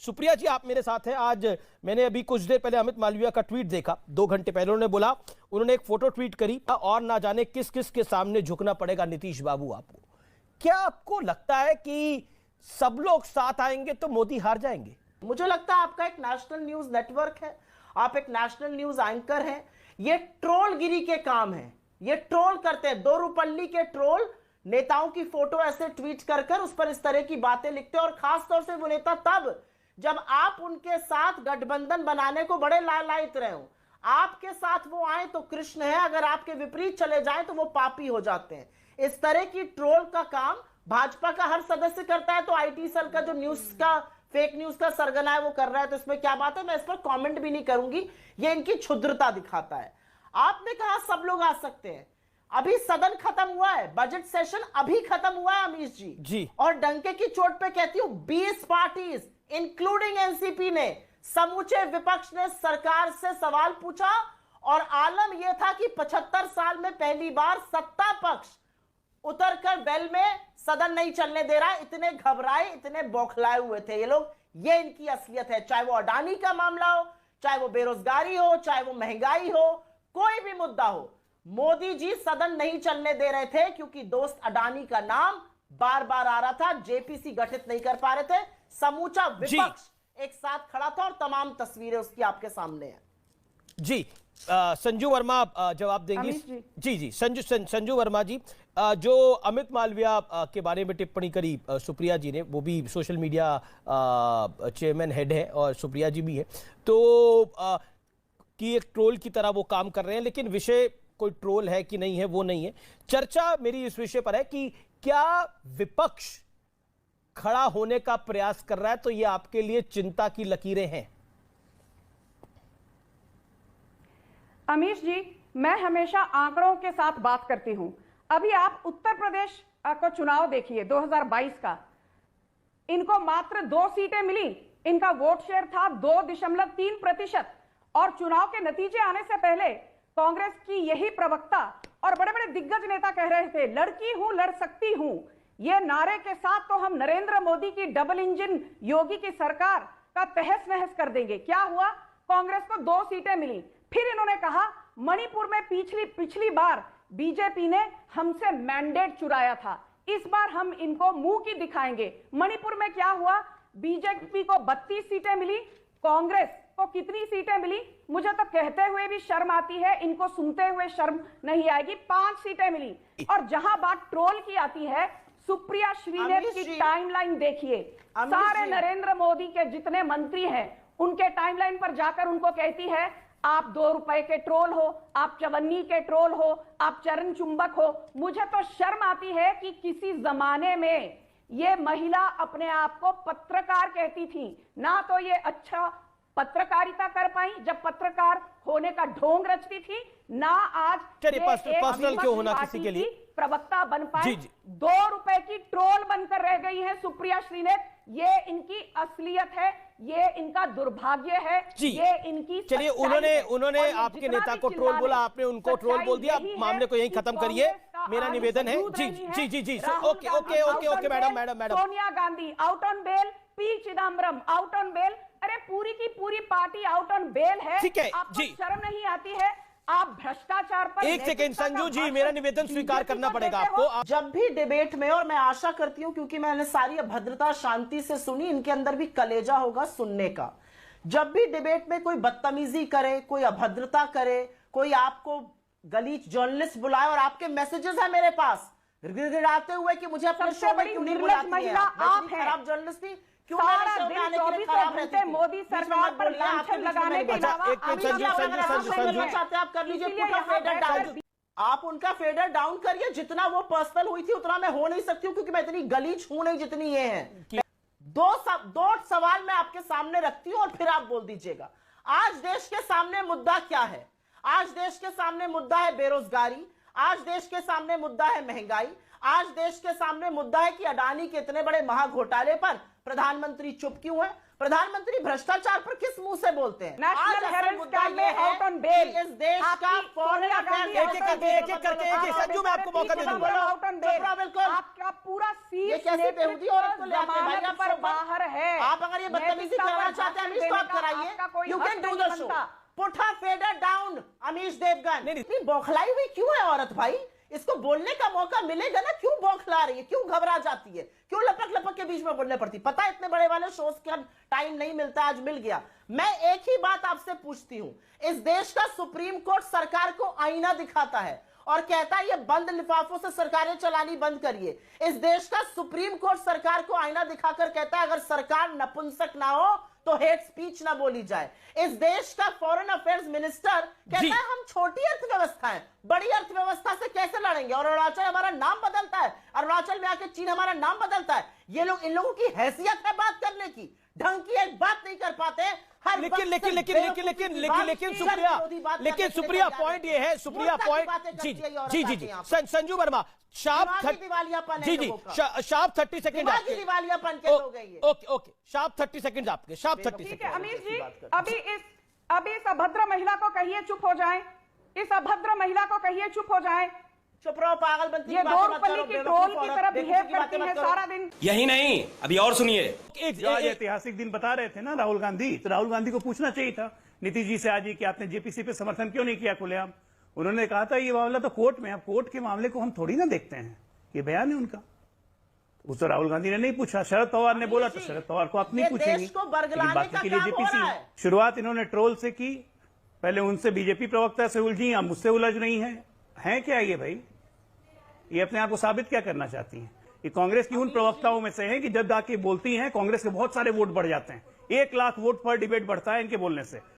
सुप्रिया जी, आप मेरे साथ हैं। आज मैंने अभी कुछ देर पहले अमित मालविया का ट्वीट देखा, 2 घंटे पहले। उन्होंने बोला, उन्होंने एक फोटो ट्वीट करी, और ना जाने किस किस के सामने झुकना पड़ेगा नीतीश बाबू आपको। क्या आपको लगता है कि सब लोग साथ आएंगे तो मोदी हार जाएंगे? मुझे लगता है आपका एक नेशनल न्यूज नेटवर्क है, आप एक नेशनल न्यूज एंकर हैं, ये ट्रोलगिरी के काम है। ये ट्रोल करते हैं, 2 रुपल्ली के ट्रोल नेताओं की फोटो ऐसे ट्वीट कर कर उस पर इस तरह की बातें लिखते हैं। और खासतौर से वो नेता तब जब आप उनके साथ गठबंधन बनाने को बड़े लालायित रहे हो। आपके साथ वो आए तो कृष्ण है, अगर आपके विपरीत चले जाएं तो वो पापी हो जाते हैं। इस तरह की ट्रोल का काम भाजपा का हर सदस्य करता है, तो आईटी सेल का जो न्यूज का फेक न्यूज का सरगना है वो कर रहा है, तो इसमें क्या बात है? मैं इस पर कमेंट भी नहीं करूंगी, ये इनकी क्षुद्रता दिखाता है। आपने कहा सब लोग आ सकते हैं, अभी सदन खत्म हुआ है, बजट सेशन अभी खत्म हुआ है अमीश जी, और डंके की चोट पे कहती हूं 20 पार्टीज इंक्लूडिंग एनसीपी ने, समूचे विपक्ष ने सरकार से सवाल पूछा। और आलम यह था कि 75 साल में पहली बार सत्ता पक्ष उतरकर बेल में सदन नहीं चलने दे रहा है। इतने घबराए, इतने बौखलाए हुए थे ये लोग। ये इनकी असलियत है, चाहे वो अडानी का मामला हो, चाहे वो बेरोजगारी हो, चाहे वो महंगाई हो, कोई भी मुद्दा हो। मोदी जी सदन नहीं चलने दे रहे थे क्योंकि दोस्त अडानी का नाम बार बार आ रहा था, जेपीसी गठित नहीं कर पा रहे थे। समूचा विपक्ष एक साथ खड़ा था और तमाम तस्वीरें उसकी आपके सामने हैं। जी, संजू वर्मा जवाब देंगी। जी, संजू वर्मा जी, जो अमित मालविया के बारे में टिप्पणी करी सुप्रिया जी ने, वो भी सोशल मीडिया चेयरमैन हेड है और सुप्रिया जी भी है, तो कि एक ट्रोल की तरह वो काम कर रहे हैं, लेकिन विषय कोई ट्रोल है कि नहीं है वो नहीं है। चर्चा मेरी इस विषय पर है कि क्या विपक्ष खड़ा होने का प्रयास कर रहा है, तो ये आपके लिए चिंता की लकीरें हैं? अमीश जी, मैं हमेशा आंकड़ों के साथ बात करती हूं। अभी आप उत्तर प्रदेश को चुनाव देखिए 2022 का, इनको मात्र 2 सीटें मिली, इनका वोट शेयर था 2.3%। और चुनाव के नतीजे आने से पहले कांग्रेस की यही प्रवक्ता और बड़े बड़े दिग्गज नेता कह रहे थे, लड़की हूं, लड़ सकती हूं। ये नारे के साथ तो हम नरेंद्र मोदी की डबल इंजन योगी की सरकार का तहस नहस कर देंगे। क्या हुआ? कांग्रेस को 2 सीटें मिली। फिर इन्होंने कहा मणिपुर में पिछली बार बीजेपी ने हमसे मैंडेट चुराया था, इस बार हम इनको मुंह की दिखाएंगे। मणिपुर में क्या हुआ? बीजेपी को 32 सीटें मिली, कांग्रेस को कितनी सीटें मिली? मुझे तो कहते हुए भी शर्म आती है, इनको सुनते हुए शर्म नहीं आएगी। 5 सीटें मिली। और जहां बात ट्रोल की आती है, सुप्रिया श्रीनेत की टाइमलाइन देखिए, सारे नरेंद्र मोदी के जितने मंत्री हैं उनके टाइमलाइन पर जाकर उनको कहती है आप 2 रुपए के ट्रोल हो, आप चवन्नी के ट्रोल हो, आप चरण चुंबक हो। मुझे तो शर्म आती है कि किसी जमाने में ये महिला अपने आप को पत्रकार कहती थी, ना तो ये अच्छा पत्रकारिता कर पाई जब पत्रकार होने का ढोंग रचती थी, ना आज पर्सनल क्यों होना किसी के लिए प्रवक्ता बन पाए। 2 रुपए की ट्रोल बनकर रह गई है सुप्रिया श्रीनेत। ये इनकी असलियत है, ये इनका दुर्भाग्य है, ये इनकी। चलिए, उन्होंने आपके नेता को ट्रोल बोला, आपने उनको ट्रोल बोल दिया। मामले को यहीं खत्म करिए, मेरा निवेदन है। जी, okay madam. Sonia Gandhi out on bail, P Chidambaram out on bail. अरे पूरी की पूरी पार्टी आउट ऑन बेल है। ठीक है आपको जी, शर्म नहीं आती है? आप भ्रष्टाचार पर एक सेकेंड संजू जी, मेरा निवेदन स्वीकार करना पड़ेगा आपको। जब भी डिबेट में, और मैं आशा करती हूं क्योंकि मैंने सारी अभद्रता शांति से सुनी, इनके अंदर भी कलेजा होगा सुनने का। जब भी डिबेट में कोई बदतमीजी करे, कोई अभद्रता करे, कोई आपको गलीच जर्नलिस्ट बुलाए, और आपके मैसेजेस है मेरे पास गिड़गिड़ाते हुए कि मुझे अपने शो में क्यों नहीं बुलाती है, आप खराब जर्नलिस्ट थी, क्यों सारा दिन 24 घंटे मोदी सरकार पर लांछन लगाने के अलावा आप कर लीजिए। आप उनका फेडर डाउन करिए, जितना वो पर्सनल हुई थी उतना मैं हो नहीं सकती हूँ, क्योंकि मैं इतनी गलीच हूं नहीं जितनी ये है। दो सवाल मैं आपके सामने रखती हूं और फिर आप बोल दीजिएगा। आज देश के सामने मुद्दा क्या है? आज देश के सामने मुद्दा है बेरोजगारी, आज देश के सामने मुद्दा है महंगाई, आज देश के सामने मुद्दा है कि अडानी के इतने बड़े महाघोटाले पर प्रधानमंत्री चुप क्यों है। प्रधानमंत्री भ्रष्टाचार पर किस मुंह से बोलते हैं? नेशनल आज असल हेराल्ड मुद्दा स्कैम में ये है आउट ऑन बेल। कि इस देश का फॉरेन अफेयर्स एक एक करके संजू मैं आपको मौका दे दूंगा। Out on bail. बिल्कुल। आपका पूरा सीट ये कैसी बेहूदी औरत को ले आते हैं भाई? जमानत पर बाहर है। आप अगर ये बदतमीजी कराना चाहते हैं अमीश, तो आप कराइए। You can do the show. Put her fader down Amish Devgan. इतनी बौखलाई हुई क्यों है औरत भाई? इसको बोलने का मौका मिलेगा ना, क्यों बौखला रही है, क्यों घबरा जाती है, क्यों लपक लपक के बीच में बोलने पड़ती? पता है इतने बड़े वाले शोज का टाइम नहीं मिलता, आज मिल गया। मैं एक ही बात आपसे पूछती हूं, इस देश का सुप्रीम कोर्ट सरकार को आईना दिखाता है और कहता है ये बंद लिफाफों से सरकारें चलानी बंद करिए। इस देश का सुप्रीम कोर्ट सरकार को आईना दिखाकर कहता है अगर सरकार नपुंसक ना हो तो हेट स्पीच ना बोली जाए। इस देश का फॉरेन अफेयर्स मिनिस्टर कहता है हम छोटी अर्थव्यवस्था है, बड़ी अर्थव्यवस्था से कैसे लड़ेंगे? और अरुणाचल हमारा नाम बदलता है, अरुणाचल में आके चीन हमारा नाम बदलता है। ये लोग, इन लोगों की हैसियत है बात करने की, ढंग की एक बात नहीं कर पाते। लेकिन सुप्रिया पॉइंट ये है, सुप्रिया पॉइंट जी संजू वर्मा शार्प 30 सेकंड दिवालियापन के हो गई है। ओके शार्प 30 सेकंड आपके, शार्प 30 ठीक है सेकंड। अमीश जी, अभी इस अभद्र महिला को कहिए चुप हो जाए, इस अभद्र महिला को कहिए चुप हो जाए। चुप रहो पागल बनती ये दो रुपये की ट्रोल की तरह बिहेव करती है सारा दिन। यही नहीं, अभी और सुनिए। जो आज ऐतिहासिक दिन बता रहे थे ना राहुल गांधी, तो राहुल गांधी को पूछना चाहिए था नीतीश जी से आज ही कि आपने जेपीसी पे समर्थन क्यों नहीं किया खुलेआम। उन्होंने कहा था ये मामला तो कोर्ट में, अब कोर्ट के मामले को हम थोड़ी ना देखते हैं, ये बयान है उनका। उस तो राहुल गांधी ने नहीं पूछा, शरद पवार ने बोला तो शरद पवार को आप नहीं पूछेंगे। लेकिन बाकी के लिए जेपीसी, शुरुआत इन्होंने ट्रोल से की, पहले उनसे बीजेपी प्रवक्ता से उलझी, अब मुझसे उलझ रही हैं क्या ये भाई? ये अपने आप को साबित क्या करना चाहती हैं? ये कांग्रेस की उन प्रवक्ताओं में से है कि जब आके बोलती हैं कांग्रेस के बहुत सारे वोट बढ़ जाते हैं, 1 लाख वोट पर डिबेट बढ़ता है इनके बोलने से।